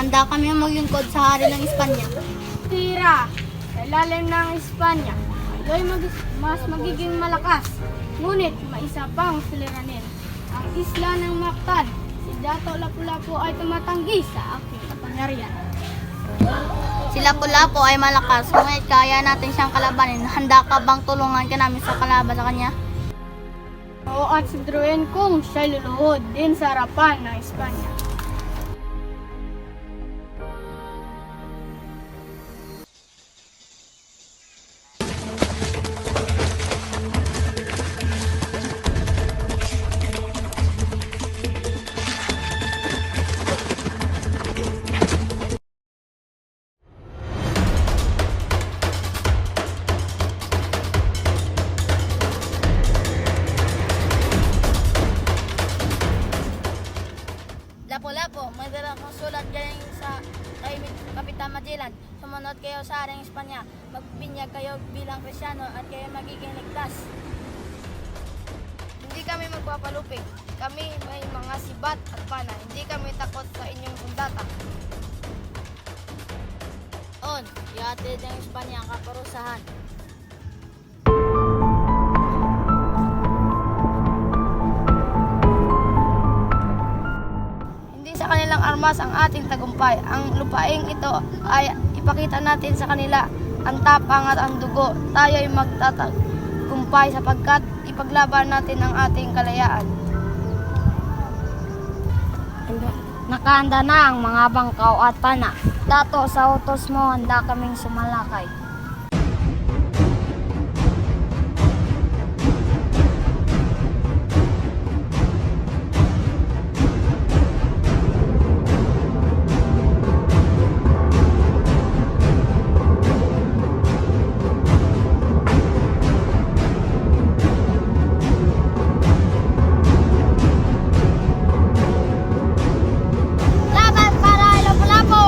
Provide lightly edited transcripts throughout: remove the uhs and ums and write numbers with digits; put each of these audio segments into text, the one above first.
handa kami maglingkod sa hari ng Espanya. Tira, sa ilalim ng Espanya, kayo'y mas magiging malakas. Ngunit may isa pang suliranin. Ang isla ng Mactan, si Dato Lapu-Lapu ay tumatanggi sa aking kapangyarihan. Si Lapu-Lapu ay malakas, ngunit kaya natin siyang kalabanin. Handa ka bang tulungan ka namin sa kalaban sa kanya? Oo, at siguraduhin kong siya'y luluhod din sa harapan ng Espanya. Lapu-Lapu, may dala kong sulat galing sa kay Kapitan Magellan. Sumunod kayo sa haring Espanya. Magbinyag kayo bilang Kristyano at kayo magiging ligtas. Hindi kami magpapalupig. Kami may mga sibat at pana. Hindi kami takot sa inyong sundata. On, ihatid ng Espanya ang kaparusahan. Hindi sa kanilang armas ang ating tagumpay. Ang lupaing ito ay ipakita natin sa kanila ang tapang at ang dugo. Tayo ay magtatagumpay sapagkat ipaglaban natin ang ating kalayaan. Nakahanda na ang mga bangkaw at pana. Dato, sa utos mo, handa kaming sumalakay. Laban para Lapu-Lapu!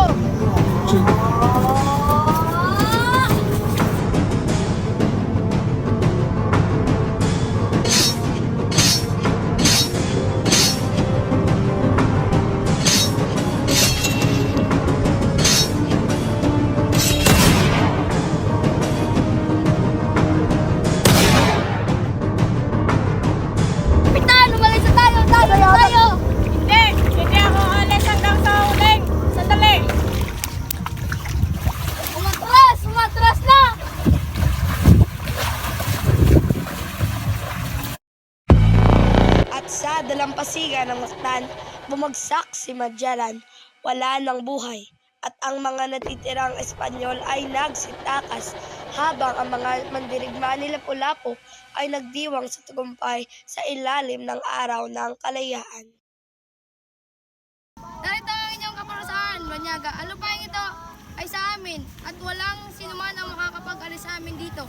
Kapitan, umalis na tayo! Tayo! Hindi ako alis hanggang sa huling. Sandali! Umatras na! At sa dalampasigan ng Mactan, bumagsak si Magellan, wala ng buhay, at ang mga natitirang Espanyol ay nagsitakas, habang ang mga mandirigma ni Lapu-Lapu ay nagdiwang sa tagumpay sa ilalim ng araw ng kalayaan. Narito ang inyong kaparusahan, Banyaga. Ang lupain ito ay sa amin at walang sinuman ang makakapag-alis sa amin dito.